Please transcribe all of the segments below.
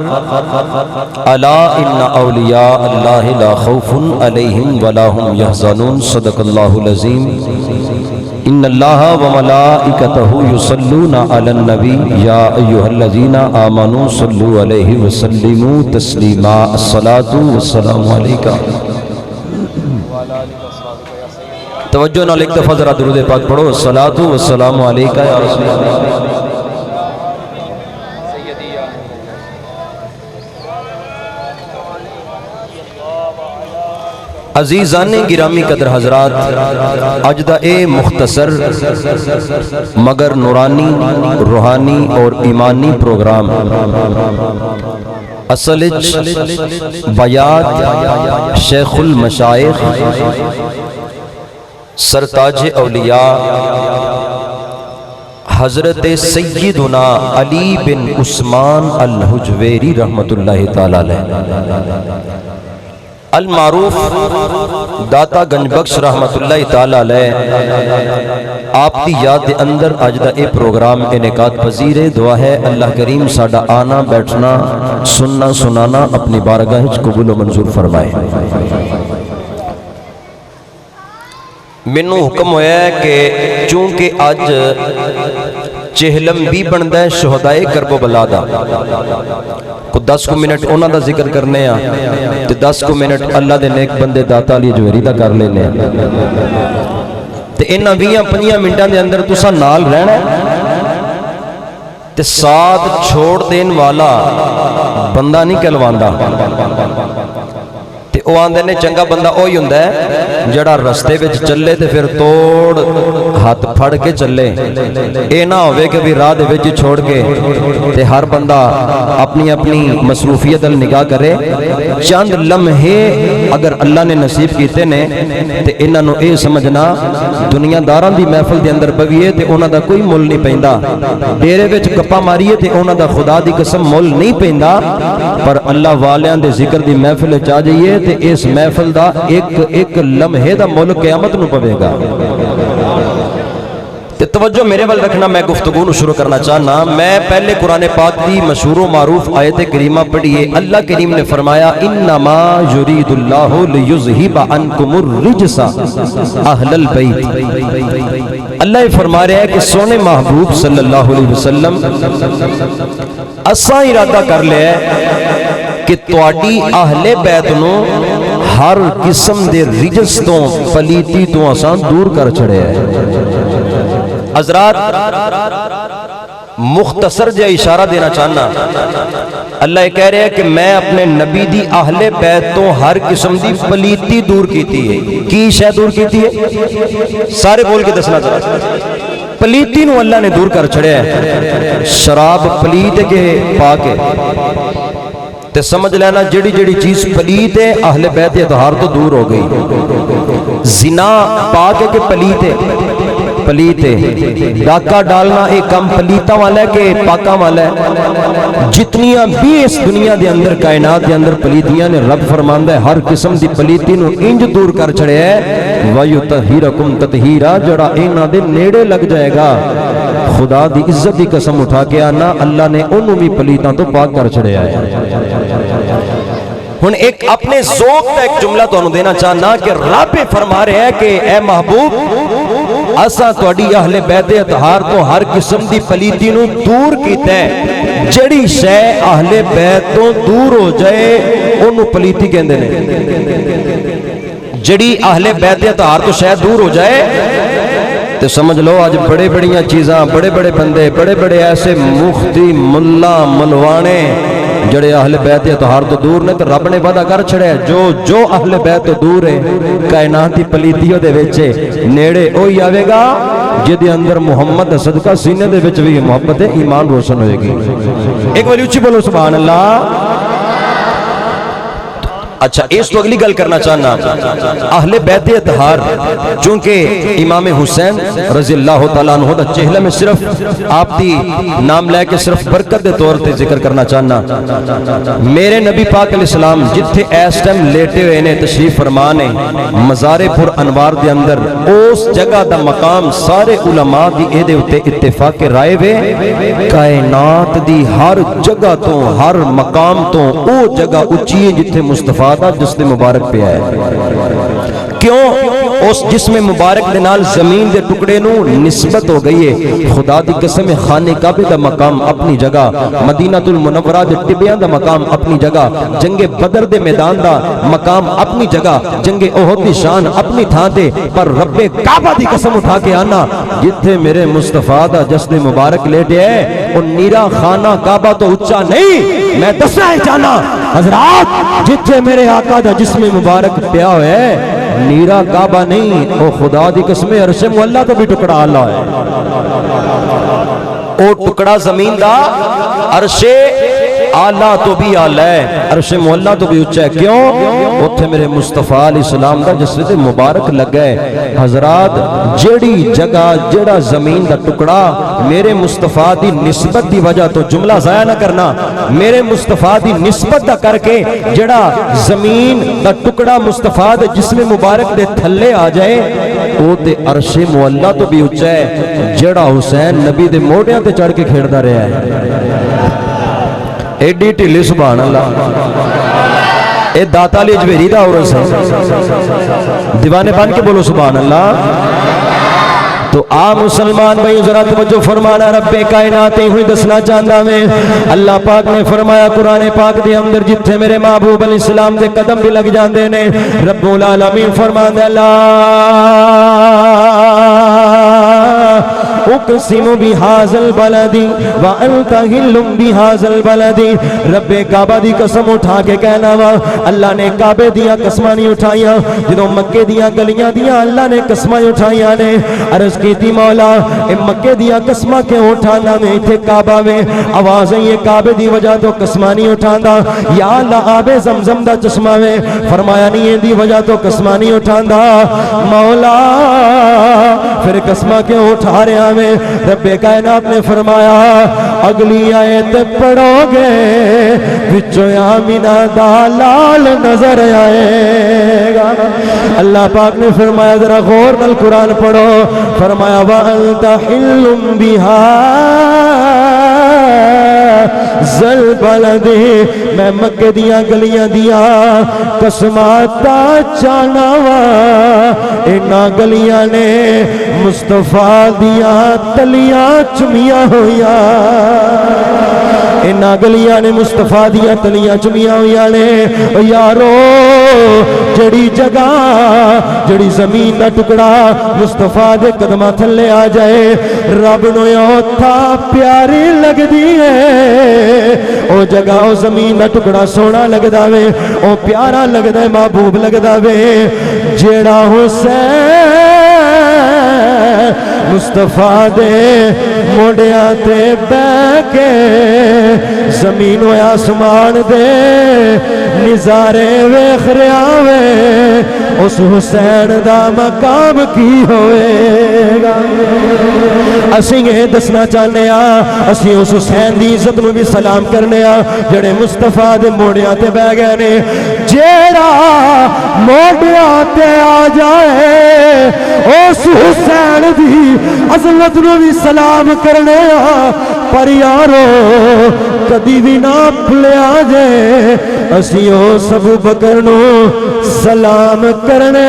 الا ان اولیاء اللہ لا خوف علیہم ولا هم يحزنون صدق اللہ العظیم ان اللہ وملائکتہ یصلون علی النبی یا ایھا الذین آمنوا صلوا علیہ وسلموا تسلیما الصلاۃ والسلام علیکہ۔ توجہ نال ایک دفعہ ذرا درود پاک پڑھو، الصلاۃ والسلام علیکہ یا رسول اللہ۔ عزیزان گرامی قدر حضرات، اج دا اے مختصر مگر نورانی، روحانی اور ایمانی پروگرام اصل بیات شیخ المشائخ سرتاج اولیاء حضرت سیدنا علی بن عثمان الحجویری رحمت اللہ تعالی علیہ المعروف داتا گنج بخش رحمت اللہ تعالی علیہ آپ کی یاد دے اندر آج دا اے پروگرام انعقاد پذیر ہے۔ دعا ہے اللہ کریم ساڈا آنا بیٹھنا سننا سنانا اپنی بارگاہ وچ قبول و منظور فرمائے۔ مینوں حکم ہویا ہے کہ چونکہ اج چہلم بھی بندا ہے شہدائے کرب و بلا دا، کو 10 منٹ انہاں دا ذکر کرنے ہیں تے 10 منٹ اللہ دے نیک بندے داتا علی جوہری دا کر لینے ہیں تے انہاں 20-25 منٹاں دے اندر تساں نال رہنا ہے تے ساتھ چھوڑ دین والا بندہ نہیں کہلواندا تے او آندے نے چنگا بندہ وہی ہوندا ہے جڑا رستے وچ چلے تے پھر توڑ ہاتھ پھڑ کے چلے، اے نہ ہوئے کہ بھی راہ دے وچ چھوڑ کے تے ہر بندہ اپنی اپنی مصروفیت ال نگاہ کرے۔ چند لمحے اگر اللہ نے نصیب کیتے نے تے انہاں نو اے سمجھنا دنیا داراں دی محفل دے اندر بویے تے انہاں دا کوئی مول نہیں پیندا، ڈیرے وچ گپاں ماریے تے انہاں دا خدا دی قسم مول نہیں پیندا، پر اللہ والیاں دے ذکر دی محفل وچ آ جائیے تے اس محفل دا ایک لمحے دا مول قیامت نو پوے گا۔ تے توجہ میرے وال رکھنا، میں گفتگو نو شروع کرنا چاہنا۔ میں پہلے قرآن پاک دی مشہور و معروف آیت کریمہ پڑھیے۔ اللہ کریم نے فرمایا انما یرید اللہ لیذھب عنکم الرجس اہل البیت۔ اللہ فرما رہا ہے کہ سونے محبوب صلی اللہ علیہ وسلم اساں ارادہ کر لیا کہ تواڈی اہل بیت نو ہر قسم دے رجس تو پلیتی تو اساں دور کر چھڑے ہیں۔ حضرات مختصر جا اشارہ دینا چاہنا، اللہ یہ کہہ رہے ہیں کہ میں اپنے نبی دی اہل بیت تو ہر قسم دی پلیتی دور کیتی ہے۔ کی شے دور کیتی ہے؟ سارے بول کے دسنا ذرا۔ پلیتی نو اللہ نے دور کر چھڑے ہیں۔ شراب پلیت کے پاک ہے تے سمجھ لینا جڑی جڑی چیز پلیت ہے اہل بیت اطہار تو دور ہو گئی۔ زنا پاک ہے کہ پلیت ہے؟ پلیت ہے۔ ڈاکہ ڈالنا ایک کم پلیتاں والا ہے کہ پاکاں والا ہے؟ جتنیاں بھی اس دنیا دے اندر کائنات دے اندر پلیتیاں نے رب فرماندا ہے ہر قسم دی پلیتی نو انج دور کر چھڑے ہے وَيُطَهِّرَكُمْ تَطْهِيرًا، جڑا انہاں دے نیڑے لگ جائے گا خدا دی عزت دی قسم اٹھا کے آنا اللہ نے انہوں بھی پلیتاں تو پاک کر چھڑے آئے۔ ہن ایک اپنے ذوق کا ایک جملہ تو انہوں دینا چاہنا کہ رب فرما رہے ہیں کہ اے محبوب اساں تواڈی اہل بیت اطہار تو ہر قسم دی پلیتی نو دور کیتا ہے۔ جڑی شے اہل بیت تو دور ہو جائے انہوں پلیتی کہندے نے۔ جڑی اہل بیت اطہار تو شے دور ہو جائے تو سمجھ لو آج بڑے بڑیاں چیزاں بڑے بڑے بندے بڑے بڑے ایسے مفتی ملا ملوانے جڑے اہل بیت اطہار تو دور نے تو رب نے وعدہ کر چھڑے جو اہل بیت تو دور ہے کائنات دی پلیتیوں دے وچ نیڑے وہی آوے گا جدے اندر محمد صدقہ سینے دے وچ بھی محبت ایمان روشن ہوئے گی۔ ایک بار اونچی بولو سبحان اللہ۔ اچھا اس تو اگلی گل کرنا چاہنا اہل بیت اطہار چونکہ امام حسین رضی اللہ تعالیٰ عنہ دا چہلہ میں صرف آپ دی نام لے کے صرف برکت دے طور تے ذکر کرنا چاہنا میرے نبی پاک علیہ السلام جتھے ایس ٹائم لیٹے ہوئے نے تشریف فرمانے مزار پر انوار دے اندر اس جگہ دا مقام سارے علماء دی اے دے اتے اتفاق رائے وے کائنات دی ہر جگہ تو ہر مقام تو او جگہ اچھی ہے جتھے مصطفیٰ دا جسم مبارک پہ آئے کیوں اس جسم مبارک دے نال زمین دے ٹکڑے نو نسبت ہو گئی ہے خدا دی قسم خانے کعبے دا مقام اپنی جگہ مدینہ المنورہ دے ٹبیاں دا مقام اپنی جگہ جنگ بدر دے میدان دا مقام اپنی جگہ جنگ احد دی شان اپنی تھان تے پر رب کعبہ دی قسم اٹھا کے آنا جتھے میرے مصطفیٰ دا جسم مبارک لیٹے ہے وہ نیرا خانہ کعبہ تو اچھا نہیں میں دسنا ہے جانا حضرات جتھے میرے آقا دا جسم مبارک پیا ہے نیرا کعبہ نہیں او خدا دی قسم عرش مولا تو بھی ٹکڑا آلہ ہے او ٹکڑا زمین دا عرش آلہ تو بھی آلہ ہے عرش مولا تو بھی اچھا ہے کیوں اتھے میرے مصطفیٰ علیہ السلام دا جسد مبارک لگ گئے حضرات جڑی جگہ جڑا زمین دا ٹکڑا میرے مصطفیٰ دی نسبت دی وجہ تو جملہ ضائع نہ کرنا میرے مصطفیٰ دی نسبت دا کر کے جڑا زمین دا ٹکڑا مصطفیٰ دے جسم مبارک دے تھلے آ جائے او تے عرش مولا تو بھی اچھا ہے جڑا حسین نبی دے موڑیاں تے چڑھ کے کھیڑدا رہا ہے ایڈی ٹھلی سبحان اللہ اے داتا علی اجویری دا عورس ہے دیوانے بن کے بولو سبحان اللہ تو مسلمان بھائی ذرا توجہ فرمانا رب کائنات ہوئی دسنا چاہتا میں اللہ پاک نے فرمایا قرآن پاک دے اندر جتھے میرے محبوب علیہ السلام دے قدم بھی لگ جاندے نے رب العالمین فرماندے اقسم بهذا البلد وانت حل بهذا البلد رب کعبہ دی قسم اٹھا کے کہنا وا اللہ نے کعبے دیاں قسماں نہیں اٹھائیاں جدوں مکے دیاں گلیاں دیاں اللہ نے قسماں اٹھائیاں نے عرض کیتی مولا اے مکے دیاں قسماں کیوں اٹھانا میں ایتھے کعبہ میں آواز یہ کعبے دی وجہ تو قسماں نہیں اٹھاندا یا اللہ آب زمزم دا چشمہ میں فرمایا نہیں دی وجہ تو قسماں نہیں اٹھاندا مولا پھر قسمہ کیوں اٹھا رہا میں رب کائنات نے فرمایا اگلی آیت پڑھو گے وچوں آمینہ دا لال نظر آئے گا اللہ پاک نے فرمایا ذرا غور نال قرآن پڑھو فرمایا وَأَنْتَ حِلٌّ بِهَا زل بلدی میں مکہ دیاں گلیاں دیاں قسماتا چاناوا اینا گلیاں نے مصطفیٰ دیاں تلیاں چمیاں ہویا اینا گلیاں نے مصطفیٰ دیاں تلیاں چمیاں ہویا نے یارو جڑی جگہ جڑی زمین دا ٹکڑا مصطفیٰ دے قدمہ تھلے آ جائے رب نو یوتھا پیاری لگ دیئے او جگہ او زمین دا ٹکڑا سونا لگ داوے او پیارا لگ دے محبوب لگ داوے جیڑا حسین مصطفیٰ دے موڑیاں تے بے کے زمین و آسمان دے نظارے ویکھ رہا وے اس حسین دا مقام کی ہوئے گا اسی یہ دسنا چاہنے اسی اس حسین دی عزت نو بھی سلام کرنے جڑے مصطفیٰ دے موڑیاں تے بہ گئے نے جیڑا موڑیاں تے آ جائے اس حسین دی عظمت نو بھی سلام کرنے پر یارو کدی بھی نہ بھلیا جائے اسی او سبو بکر نو سلام کرنے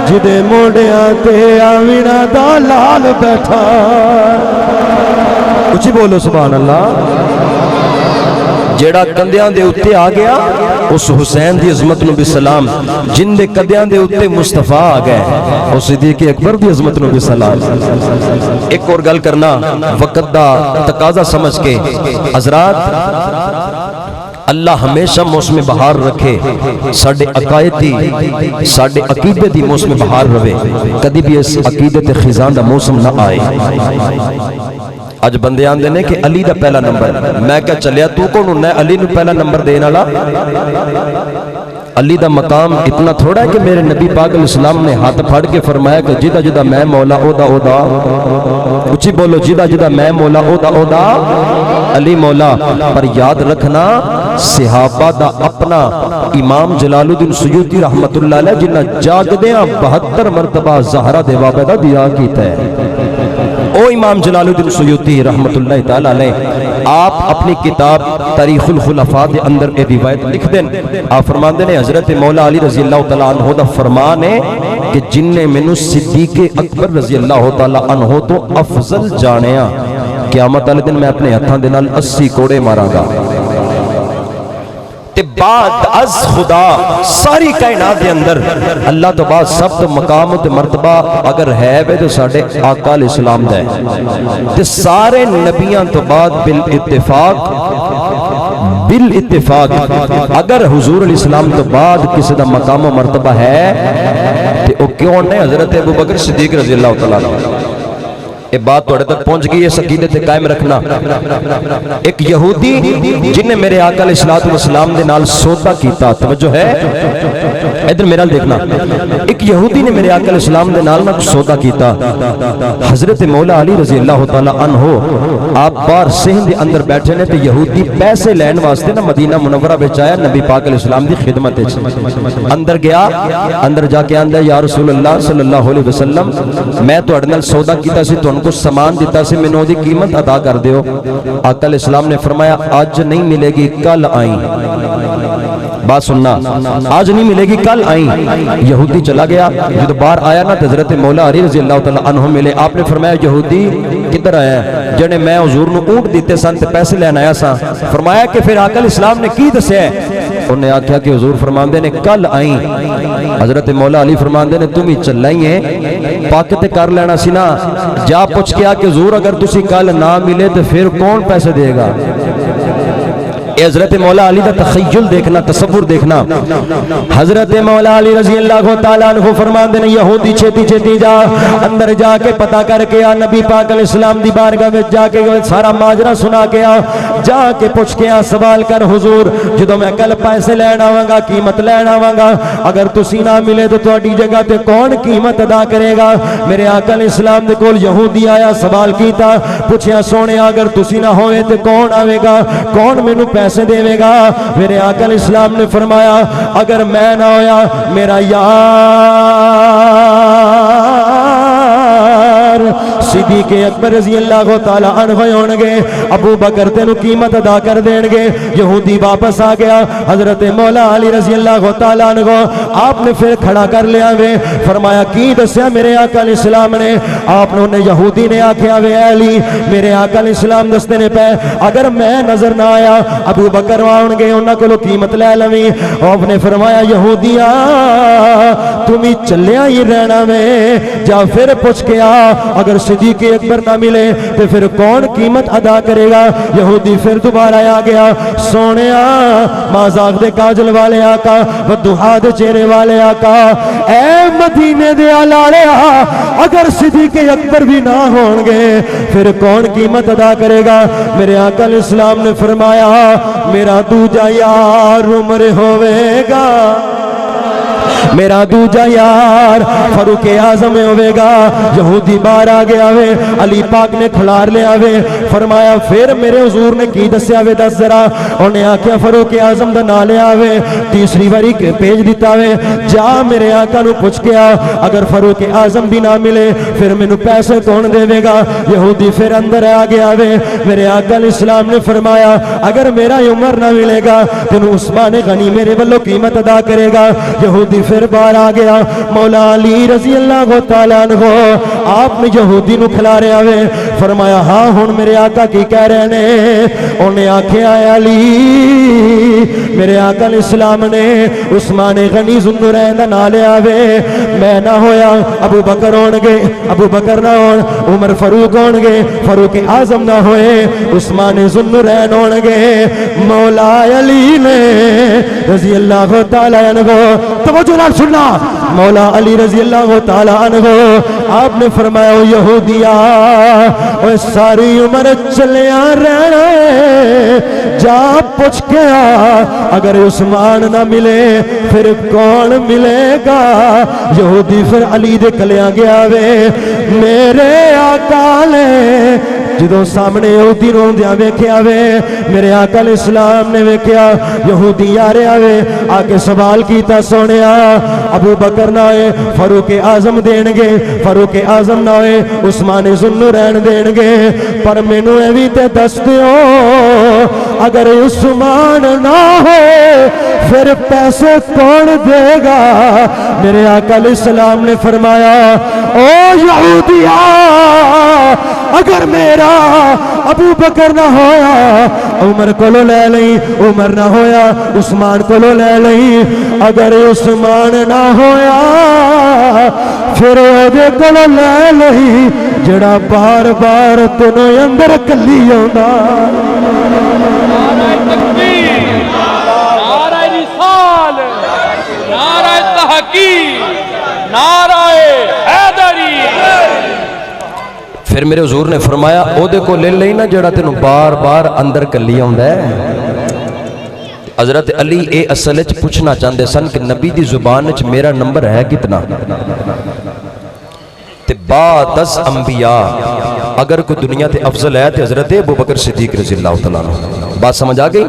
جدے موڑیاں تے آمینہ دا لال بیٹھا کچھ بولو سبحان اللہ جیڑا کندیاں دے اتے آ گیا اس حسین دی عظمت نو بھی سلام جن دے کندیاں دے اتے مصطفیٰ آ گئے اس صدیق اکبر دی عظمت نو بھی سلام ایک اور گل کرنا وقت دا تقاضا سمجھ کے حضرات اللہ ہمیشہ موسم بہار رکھے ساڑھے عقائد دی ساڑھے عقیدے دی موسم بہار روے کدی بھی اس عقیدے تے خزان دا موسم نہ آئے آج بندے آن دینے کہ علی دا پہلا نمبر میں کیا چلیا تو کونوں نہ علی نو پہلا نمبر دینا لا علی دا مقام اتنا تھوڑا ہے کہ میرے نبی پاک علیہ السلام نے ہاتھ پھاڑ کے فرمایا کہ جدا جدا میں مولا او دا اچھی بولو، جدا جدا میں مولا او دا علی مولا. پر یاد رکھنا صحابہ دا اپنا امام جلال الدین سیوطی رحمت اللہ علیہ جنہ جاگدیاں 72 مرتبہ زہرا دے بابے دا دیا کیتا ہے. او امام جلال الدین سیوطی رحمت اللہ تعالی علیہ آپ اپنی کتاب تاریخ الخلفاء دے اندر اے روایت لکھ دیں. آپ فرماندے نے حضرت مولا علی رضی اللہ تعالی عنہ دا فرمان ہے کہ جن نے مینوں صدیق اکبر رضی اللہ تعالی عنہ تو افضل جانیا، قیامت والے دن میں اپنے ہتھاں دے نال 80 کوڑے ماراں گا. تے بعد از خدا ساری کائنات دے اندر اللہ تو بعد سب تو مقام تے مرتبہ اگر ہے وے تو ساڈے آقا علیہ السلام دا ہے. تے سارے نبیاں تو بعد بالاتفاق اگر حضور علیہ السلام تو بعد کسی دا مقام و مرتبہ ہے تے او کیوں نہیں حضرت ابوبکر صدیق رضی اللہ تعالی عنہ. یہ بات توڑے تک پہنچ گئی ہے، عقیدے تے قائم رکھنا. ایک یہودی جن نے میرے آقا علیہ السلام دے نال سودا کیتا، توجہ ہے ادھر میرا دیکھنا. ایک یہودی نے میرے آقا علیہ السلام دے نال سودا کیتا. حضرت مولا علی رضی اللہ تعالی عنہ آپ بار سہن دے اندر بیٹھے نے تے یہودی پیسے لین واسطے نا مدینہ منورہ وچ آیا نبی پاک علیہ السلام دی خدمت وچ. اندر گیا، اندر جا کے آندا یا رسول اللہ صلی اللہ علیہ وسلم میں تہاڈے نال سودا کیتا سی، کو سامان دیتا سے میں نو دی قیمت ادا کر دیو. آقا علیہ السلام نے فرمایا آج نہیں ملے گی کل آئیں. بات سننا، آج نہیں ملے گی کل آئیں. یہودی چلا گیا. جب باہر آیا نا حضرت مولا علی رضی اللہ تعالی عنہ ملے. آپ نے فرمایا یہودی کدھر آیا ہے؟ جنے میں حضور نو اونٹ دیتے سن تے پیسے لین آیا سا. فرمایا کہ پھر آقا علیہ السلام نے کی دسیا ہے؟ انہوں نے آکھیا کہ حضور فرماندے نے کل آئیں. حضرت مولا علی فرماندے نے تم ہی چلائی ہیں پاک تے کر لینا سی نا. جا پوچھ کے کہ حضور اگر تسی کل نہ ملے تو پھر کون پیسے دے گا؟ حضرت مولا علی دا تخیل دیکھنا، تصور دیکھنا. حضرت مولا علی رضی اللہ تعالیٰ عنہ فرماندے نے یہودی چھتی چھتی جا اندر جا کے پتہ کر کے آ نبی پاک علیہ السلام دی بارگاہ میں جا کے سارا ماجرا سنا کے آ. جا کے پوچھ کے آ سوال کر حضور جدو میں کل پیسے لین آواں گا قیمت لین آواں گا اگر تسی نہ ملے تو تہاڈی جگہ تے کون قیمت ادا کرے گا؟ میرے آقا علیہ السلام دے کول یہودی آیا، سوال کیتا، پوچھیا سونے اگر تسی نہ ہوئے تے کون آوے گا؟ کون مینوں پیسے دے گا؟ میرے آقا علیہ السلام نے فرمایا اگر میں نہ ہویا میرا یار صدیق اکبر رضی اللہ تعالی عنہ ہونگے، ابو بکر تینو قیمت ادا کر دین گے. یہودی واپس آ گیا. حضرت مولا علی رضی اللہ تعالی عنہ آپ نے پھر کھڑا کر لیا وے. فرمایا کی دسیا میرے آقا علیہ السلام نے؟ آپ نے یہودی نے آکھیا وے علی میرے آقا علیہ السلام دستے نے پہ اگر میں نظر نہ آیا ابو بکر آن گے انہاں کولوں قیمت لے لویں. آپ نے فرمایا یہودیا تم ہی چلیا ہی رہنا میں، جا پھر پوچھ کے آ اگر صدیق اکبر نہ ملے تو پھر کون قیمت ادا کرے گا؟ یہودی پھر دوبارہ آ گیا. سونیا مازاغ دے کاجل والے آقا ودہا دے چہرے والے آقا اے مدینے دے لالیا اگر صدیق اکبر بھی نہ ہون گے پھر کون قیمت ادا کرے گا؟ میرے آقا علیہ السلام نے فرمایا میرا دوجا یار عمر ہوئے گا، میرا دوجا یار فاروق اعظم ہوئے گا. یہودی باہر آ گیا وے. علی پاک نے کھلار لیا وے. فرمایا پھر میرے حضور نے کی دسیا وے دس ذرا؟ انہیں آکھیا فاروق اعظم دا نام لیا وے. تیسری باری بھیج دیتا وے جا میرے آقا نو پوچھ کے آ اگر فاروق اعظم بھی نہ ملے پھر مینوں پیسے کون دے گا؟ یہودی پھر اندر آ گیا وے. میرے آقا علیہ السلام نے فرمایا اگر میرا عمر نہ ملے گا تینوں عثمان غنی میرے والوں قیمت ادا کرے گا. یہودی پھر باہر آ گیا. مولا علی رضی اللہ تعالیٰ عنہ آپ نے یہودی نو کھلا رہا وے. فرمایا ہاں ہن میرے آقا کی کہہ رہے نے؟ انہیں آکھیا علی میرے آقا علیہ السلام نے عثمان غنی ذوالنورین دا نام لیا وے. میں نہ ہویا ابو بکر ہون گے، ابو بکر نہ ہون عمر فاروق ہون گے، فاروق اعظم نہ ہوئے عثمان ذوالنورین ہون گے. مولا علی نے رضی اللہ تعالیٰ عنہ توجہ نال سننا، مولا علی رضی اللہ تعالیٰ عنہ آپ نے فرمایا او یہودیا او ساری عمر چلیا رہنا جا پوچھ کے اگر عثمان نہ ملے پھر کون ملے گا؟ یہودی پھر علی دے کلیاں گیا وے میرے آقا نے جدوں سامنے یہودی روندیاں ویکھیا وے میرے آقا الاسلام نے ویکھیا یہودی آ رہا وے آ کے سوال کیتا سونیا ابو بکر نہ ہوئے فاروق اعظم دین گے فاروق اعظم نہ ہوئے عثمان ذوالنورین دین گے پر مینوں اے وی تے دس دیو اگر عثمان نہ ہو پھر پیسے کون دے گا؟ میرے آقا علیہ السلام نے فرمایا او یہودیا اگر میرا ابو بکر نہ ہویا عمر کولو لے لئی عمر نہ ہویا عثمان کولو لے لئی اگر عثمان نہ ہویا پھر اودے کولو لے لئی جڑا بار بار تینوں اندر کلی آوندا نعرہ تکبیر نعرہ رسال نعرہ تحقیق نعرہ حیدری پھر میرے حضور نے فرمایا او دے کو لے لئی نا جڑا تینوں بار بار اندر کلی آوندا ہے حضرت علی اے اصل وچ پوچھنا چاہندے سن کہ نبی دی زبان وچ میرا نمبر ہے کتنا تے بعد از انبیاء اگر کوئی دنیا تے افضل ہے تے حضرت ابو بکر صدیق رضی اللہ تعالیٰ عنہ بات سمجھ آ گئی